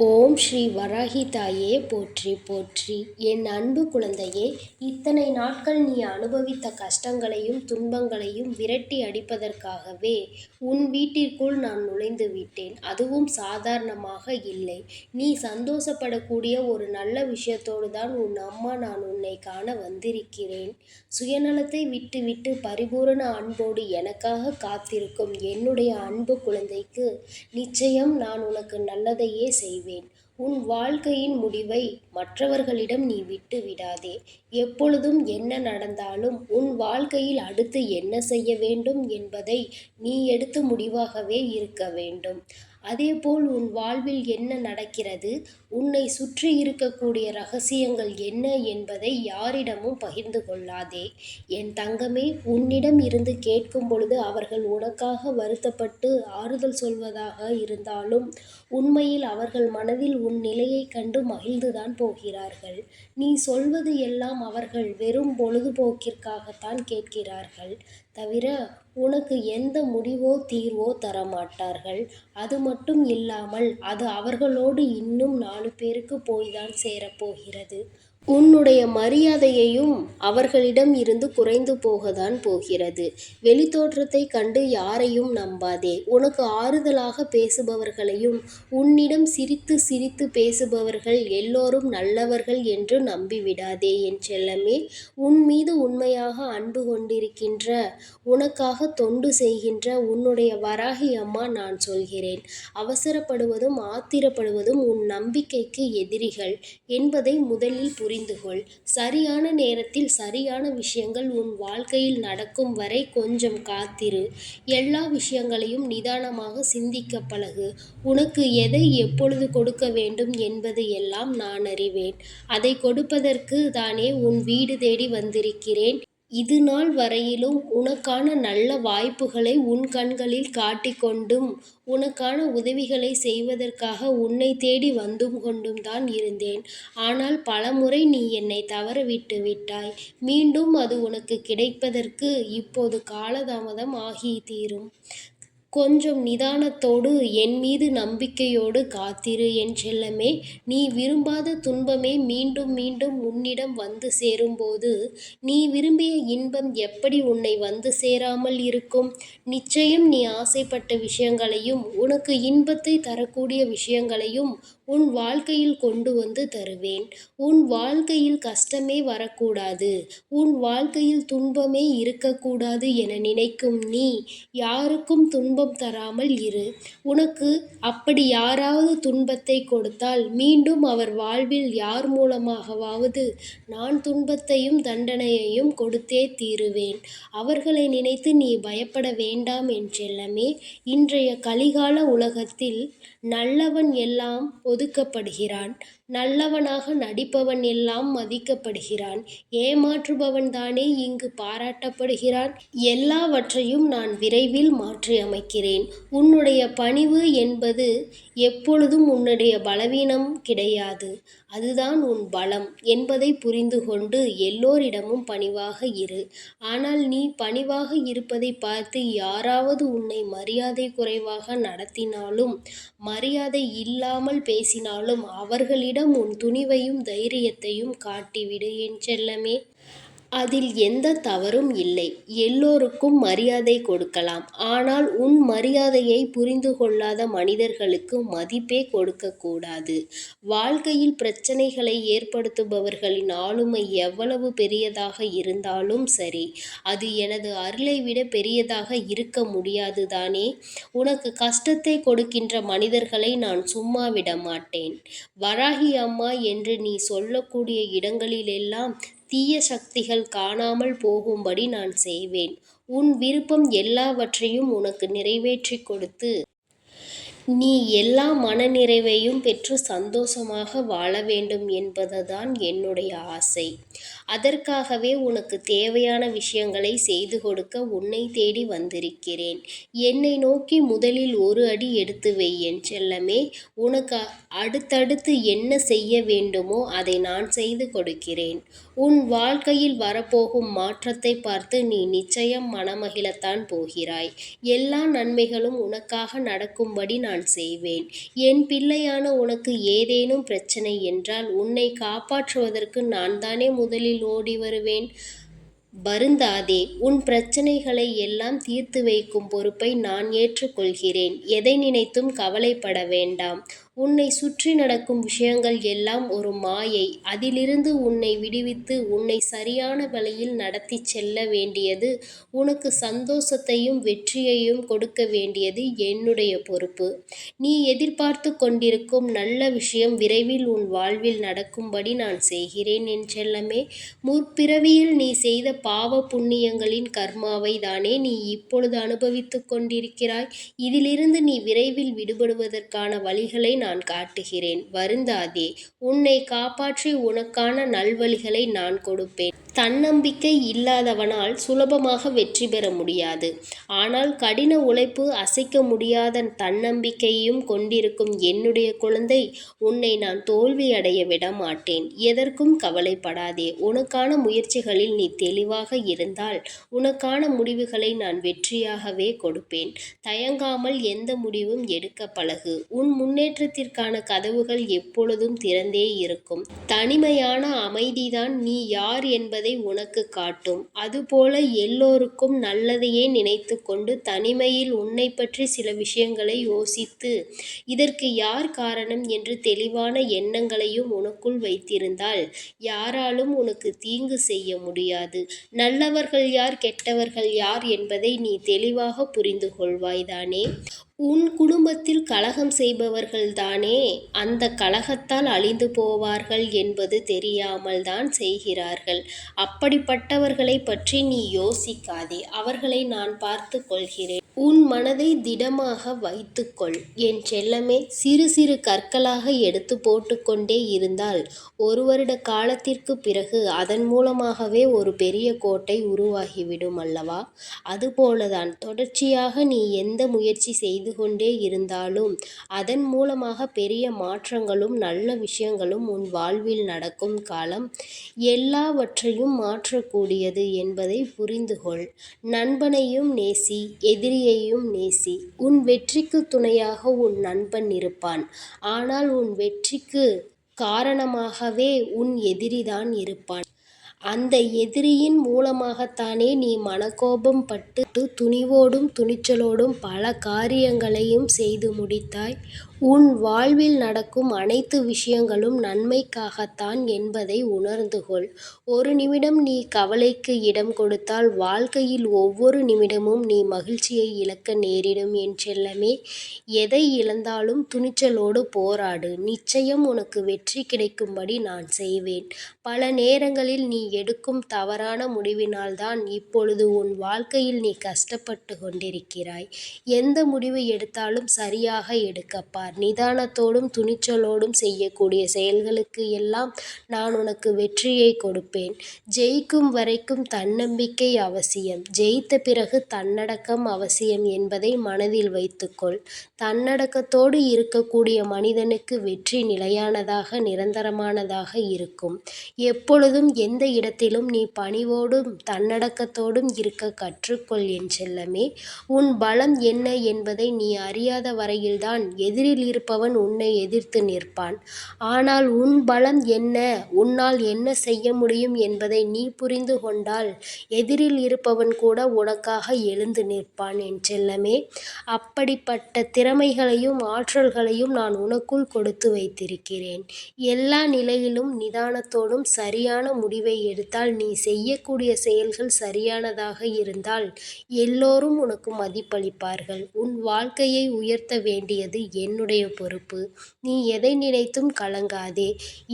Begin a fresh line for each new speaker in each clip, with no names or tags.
ஓம் ஸ்ரீ வராகி தாயே போற்றி போற்றி. என் அன்பு குழந்தையே, இத்தனை நாட்கள் நீ அனுபவித்த கஷ்டங்களையும் துன்பங்களையும் விரட்டி அடிப்பதற்காகவே உன் வீட்டிற்குள் நான் நுழைந்து விட்டேன். அதுவும் சாதாரணமாக இல்லை. நீ சந்தோஷப்படக்கூடிய ஒரு நல்ல விஷயத்தோடு தான் உன் அம்மா நான் உன்னை காண வந்திருக்கிறேன். சுயநலத்தை விட்டுவிட்டு பரிபூரண அன்போடு எனக்காக காத்திருக்கும் என்னுடைய அன்பு குழந்தைக்கு நிச்சயம் நான் உனக்கு நல்லதையே செய்வேன். உன் வாழ்க்கையின் முடிவை மற்றவர்களிடம் நீ விட்டு விடாதே. எப்பொழுதும் என்ன நடந்தாலும் உன் வாழ்க்கையில் அடுத்து என்ன செய்ய வேண்டும் என்பதை நீ எடுத்து முடிவாகவே இருக்க வேண்டும். அதேபோல் உன் வாழ்வில் என்ன நடக்கிறது, உன்னை சுற்றி இருக்கக்கூடிய ரகசியங்கள் என்ன என்பதை யாரிடமும் பகிர்ந்து கொள்ளாதே. என் தங்கமே, உன்னிடம் இருந்து கேட்கும் பொழுது அவர்கள் உனக்காக வருத்தப்பட்டு ஆறுதல் சொல்வதாக இருந்தாலும் உண்மையில் அவர்கள் மனதில் உன் நிலையை கண்டு மகிழ்ந்துதான் போகிறார்கள். நீ சொல்வது எல்லாம் அவர்கள் வெறும் பொழுதுபோக்கிற்காகத்தான் கேட்கிறார்கள் தவிர உனக்கு எந்த முடிவோ தீர்வோ தரமாட்டார்கள். அது மட்டும் இல்லாமல் அது அவர்களோடு இன்னும் 4 பேருக்கு போய்தான் சேரப்போகிறது. உன்னுடைய மரியாதையையும் அவர்களிடம் இருந்து குறைந்து போகத்தான் போகிறது. வெளித்தோற்றத்தை கண்டு யாரையும் நம்பாதே. உனக்கு ஆறுதலாக பேசுபவர்களையும் உன்னிடம் சிரித்து சிரித்து பேசுபவர்கள் எல்லோரும் நல்லவர்கள் என்று நம்பிவிடாதே என் செல்லமே. உன் மீது உண்மையாக அன்பு கொண்டிருக்கின்ற, உனக்காக தொண்டு செய்கின்ற உன்னுடைய வராகி அம்மா நான் சொல்கிறேன். அவசரப்படுவதும் ஆத்திரப்படுவதும் உன் நம்பிக்கைக்கு எதிரிகள் என்பதை முதலில் புரிந்துகொள். சரியான நேரத்தில் சரியான விஷயங்கள் உன் வாழ்க்கையில் நடக்கும் வரை கொஞ்சம் காத்திரு. எல்லா விஷயங்களையும் நிதானமாக சிந்திக்க பழகு. உனக்கு எதை எப்பொழுது கொடுக்க வேண்டும் என்பது எல்லாம் நான் அறிவேன். அதை கொடுப்பதற்கு தானே உன் வீடு தேடி வந்திருக்கிறேன். இது நாள் வரையிலும் உனக்கான நல்ல வாய்ப்புகளை உன் கண்களில் காட்டிக்கொண்டும் உனக்கான உதவிகளை செய்வதற்காக உன்னை தேடி வந்தும் கொண்டும் தான் இருந்தேன். ஆனால் பலமுறை நீ என்னை தவறவிட்டு விட்டாய். மீண்டும் அது உனக்கு கிடைப்பதற்கு இப்போது காலதாமதம் ஆகி தீரும். கொஞ்சம் நிதானத்தோடு என் மீது நம்பிக்கையோடு காத்திரு என் செல்லமே. நீ விரும்பாத துன்பமே மீண்டும் மீண்டும் உன்னிடம் வந்து சேரும்போது நீ விரும்பிய இன்பம் எப்படி உன்னை வந்து சேராமல் இருக்கும்? நிச்சயம் நீ ஆசைப்பட்ட விஷயங்களையும் உனக்கு இன்பத்தை தரக்கூடிய விஷயங்களையும் உன் வாழ்க்கையில் கொண்டு வந்து தருவேன். உன் வாழ்க்கையில் கஷ்டமே வரக்கூடாது, உன் வாழ்க்கையில் துன்பமே இருக்கக்கூடாது என நினைக்கும் நீ யாருக்கும் துன்பம் தராமல் இரு. உனக்கு அப்படி யாராவது துன்பத்தை கொடுத்தால் மீண்டும் அவர் வாழ்வில் யார் மூலமாகவாவது நான் துன்பத்தையும் தண்டனையையும் கொடுத்தே தீருவேன். அவர்களை நினைத்து நீ பயப்பட வேண்டாம் என் செல்லமே. இன்றைய கலிகால உலகத்தில் நல்லவன் எல்லாம் ஒதுக்கப்படுகிறான். நல்லவனாக நடிப்பவன் எல்லாம் மதிக்கப்படுகிறான். ஏமாற்றுபவன் தானே இங்கு பாராட்டப்படுகிறான். எல்லாவற்றையும் நான் விரைவில் மாற்றி அமைக்கிறேன். உன்னுடைய பணிவு என்பது எப்பொழுதும் உன்னுடைய பலவீனம் கிடையாது, அதுதான் உன் பலம் என்பதை புரிந்து கொண்டு எல்லோரிடமும் பணிவாக இரு. ஆனால் நீ பணிவாக இருப்பதை பார்த்து யாராவது உன்னை மரியாதை குறைவாக நடத்தினாலும் மரியாதை இல்லாமல் பேசினாலும் அவர்களிடம் உன் துணிவையும் தைரியத்தையும் காட்டிவிடு என் செல்லமே. அதில் எந்த தவறும் இல்லை. எல்லோருக்கும் மரியாதை கொடுக்கலாம். ஆனால் உன் மரியாதையை புரிந்து கொள்ளாத மனிதர்களுக்கு மதிப்பே கொடுக்கக்கூடாது. வாழ்க்கையில் பிரச்சனைகளை ஏற்படுத்துபவர்களின் ஆளுமை எவ்வளவு பெரியதாக இருந்தாலும் சரி, அது எனது அருளை விட பெரியதாக இருக்க முடியாது தானே. உனக்கு கஷ்டத்தை கொடுக்கின்ற மனிதர்களை நான் சும்மா விட மாட்டேன். வராகி அம்மா என்று நீ சொல்லக்கூடிய இடங்களிலெல்லாம் தீய சக்திகள் காணாமல் போகும்படி நான் செய்வேன். உன் விருப்பம் எல்லாவற்றையும் உனக்கு நிறைவேற்றி கொடுத்து நீ எல்லா மனநிறைவையும் பெற்று சந்தோஷமாக வாழ வேண்டும் என்பதுதான் என்னுடைய ஆசை. அதற்காகவே உனக்கு தேவையான விஷயங்களை செய்து கொடுக்க உன்னை தேடி வந்திருக்கிறேன். என்னை நோக்கி முதலில் ஒரு அடி எடுத்து வை என் செல்லமே. உனக்கு அடுத்தடுத்து என்ன செய்ய வேண்டுமோ அதை நான் செய்து கொடுக்கிறேன். உன் வாழ்க்கையில் வரப்போகும் மாற்றத்தை பார்த்து நீ நிச்சயம் மனமகிழத்தான் போகிறாய். எல்லா நன்மைகளும் உனக்காக நடக்கும்படி நான் நான் செய்வேன். என் பிள்ளையான உனக்கு ஏதேனும் பிரச்சனை என்றால் உன்னை காப்பாற்றுவதற்கு நான் தானே முதலில் ஓடி வருவேன். வருந்தாதே. உன் பிரச்சனைகளை எல்லாம் தீர்த்து வைக்கும் பொறுப்பை நான் ஏற்றுக்கொள்கிறேன். எதை நினைத்தும் கவலைப்பட வேண்டாம். உன்னை சுற்றி நடக்கும் விஷயங்கள் எல்லாம் ஒரு மாயை. அதிலிருந்து உன்னை விடுவித்து உன்னை சரியான வழியில் நடத்திச் செல்ல வேண்டியது, உனக்கு சந்தோஷத்தையும் வெற்றியையும் கொடுக்க வேண்டியது என்னுடைய பொறுப்பு. நீ எதிர்பார்த்து கொண்டிருக்கும் நல்ல விஷயம் விரைவில் உன் வாழ்வில் நடக்கும்படி நான் செய்கிறேன் என் செல்லமே. முற்பிறவியில் நீ செய்த பாவ புண்ணியங்களின் கர்மாவை தானே நீ இப்பொழுது அனுபவித்துக் கொண்டிருக்கிறாய். இதிலிருந்து நீ விரைவில் விடுபடுவதற்கான வழிகளை நான் காட்டுகிறேன். வருந்தாதே. உன்னை காப்பாற்றி உனக்கான நல்வழிகளை நான் கொடுப்பேன். தன்னம்பிக்கை இல்லாதவனால் சுலபமாக வெற்றி பெற முடியாது. ஆனால் கடின உழைப்பு, அசைக்க முடியாத தன்னம்பிக்கையும் கொண்டிருக்கும் என்னுடைய குழந்தை, உன்னை நான் தோல்வி அடைய விட மாட்டேன். எதற்கும் கவலைப்படாதே. உனக்கான முயற்சிகளில் நீ தெளிவாக இருந்தால் உனக்கான முடிவுகளை நான் வெற்றியாகவே கொடுப்பேன். தயங்காமல் எந்த முடிவும் எடுக்க பழகு. உன் முன்னேற்றத்திற்கான கதவுகள் எப்பொழுதும் திறந்தே இருக்கும். தனிமையான அமைதிதான் நீ யார் என்பதை உனக்கு காட்டும். அதுபோல எல்லோருக்கும் நல்லதையே நினைத்து கொண்டு தனிமையில் உன்னை பற்றி சில விஷயங்களை யோசித்து இதற்கு யார் காரணம் என்று தெளிவான எண்ணங்களையும் உனக்குள் வைத்திருந்தால் யாராலும் உனக்கு தீங்கு செய்ய முடியாது. நல்லவர்கள் யார், கெட்டவர்கள் யார் என்பதை நீ தெளிவாக புரிந்து கொள்வாய்தானே. உன் குடும்பத்தில் கலகம் செய்பவர்கள்தானே அந்த கலகத்தால் அழிந்து போவார்கள் என்பது தெரியாமல் தான் செய்கிறார்கள். அப்படிப்பட்டவர்களை பற்றி நீ யோசிக்காதே. அவர்களை நான் பார்த்து கொள்கிறேன். உன் மனதை திடமாக வைத்துக்கொள் என் செல்லமே. சிறு சிறு கற்களாக எடுத்து போட்டுக்கொண்டே இருந்தால் ஒரு வருட காலத்திற்கு பிறகு அதன் மூலமாகவே ஒரு பெரிய கோட்டை உருவாகிவிடும் அல்லவா? அதுபோலதான் தொடர்ச்சியாக நீ எந்த முயற்சி செய்து கொண்டே இருந்தாலும் அதன் மூலமாக பெரிய மாற்றங்களும் நல்ல விஷயங்களும் உன் வாழ்வில் நடக்கும் காலம் எல்லாவற்றையும் மாற்றக்கூடியது என்பதை புரிந்து கொள். நண்பனையும் நேசி, எதிரியையும் நேசி. உன் வெற்றிக்கு துணையாக உன் நண்பன் இருப்பான். ஆனால் உன் வெற்றிக்கு காரணமாகவே உன் எதிரிதான் இருப்பான். அந்த எதிரியின் மூலமாகத்தானே நீ மனக்கோபம் பட்டு துணிவோடும் துணிச்சலோடும் பல காரியங்களையும் செய்து முடித்தாய். உன் வாழ்வில் நடக்கும் அனைத்து விஷயங்களும் நன்மைக்காகத்தான் என்பதை உணர்ந்து கொள். ஒரு நிமிடம் நீ கவலைக்கு இடம் கொடுத்தால் வாழ்க்கையில் ஒவ்வொரு நிமிடமும் நீ மகிழ்ச்சியை இழக்க நேரிடும் என் செல்லமே. எதை இழந்தாலும் துணிச்சலோடு போராடு. நிச்சயம் உனக்கு வெற்றி கிடைக்கும்படி நான் செய்வேன். பல நேரங்களில் நீ எடுக்கும் தவறான முடிவினால்தான் இப்பொழுது உன் வாழ்க்கையில் நீ கஷ்டப்பட்டு கொண்டிருக்கிறாய். எந்த முடிவு எடுத்தாலும் சரியாக எடுக்கப்பார். நிதானத்தோடும் துணிச்சலோடும் செய்யக்கூடிய செயல்களுக்கு எல்லாம் நான் உனக்கு வெற்றியை கொடுப்பேன். ஜெயிக்கும் வரைக்கும் தன்னம்பிக்கை அவசியம். ஜெயித்த பிறகு தன்னடக்கம் அவசியம் என்பதை மனதில் வைத்துக்கொள். தன்னடக்கத்தோடு இருக்கக்கூடிய மனிதனுக்கு வெற்றி நிலையானதாக, நிரந்தரமானதாக இருக்கும். எப்பொழுதும் எந்த இடத்திலும் நீ பணிவோடும் தன்னடக்கத்தோடும் இருக்க கற்றுக்கொள் என் செல்லமே. உன் பலம் என்ன என்பதை நீ அறியாத வரையில்தான் எதிரில் இருப்பவன் உன்னை எதிர்த்து நிற்பான். ஆனால் உன் பலம் என்ன, உன்னால் என்ன செய்ய முடியும் என்பதை நீ புரிந்து கொண்டால் எதிரில் இருப்பவன் கூட உனக்காக எழுந்து நிற்பான் என் செல்லமே. அப்படிப்பட்ட திறமைகளையும் ஆற்றல்களையும் நான் உனக்குள் கொடுத்து வைத்திருக்கிறேன். எல்லா நிலையிலும் நிதானத்தோடும் சரியான முடிவை எடுத்தால், நீ செய்யக்கூடிய செயல்கள் சரியானதாக இருந்தால் எல்லோரும் உனக்கு மதிப்பளிப்பார்கள். உன் வாழ்க்கையை உயர்த்த வேண்டியது என்னுடைய பொறுப்பு. நீ எதை நினைத்தும் கலங்காதே.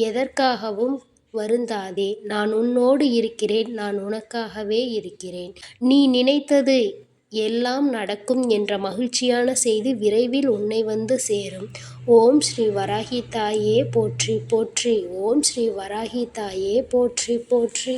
எதற்காகவும் வருந்தாதே. நான் உன்னோடு இருக்கிறேன். நான் உனக்காகவே இருக்கிறேன். நீ நினைத்தது எல்லாம் நடக்கும் என்ற மகிழ்ச்சியான செய்தி விரைவில் உன்னை வந்து சேரும். ஓம் ஸ்ரீ வராகி தாயே போற்றி போற்றி. ஓம் ஸ்ரீ வராகி தாயே போற்றி போற்றி.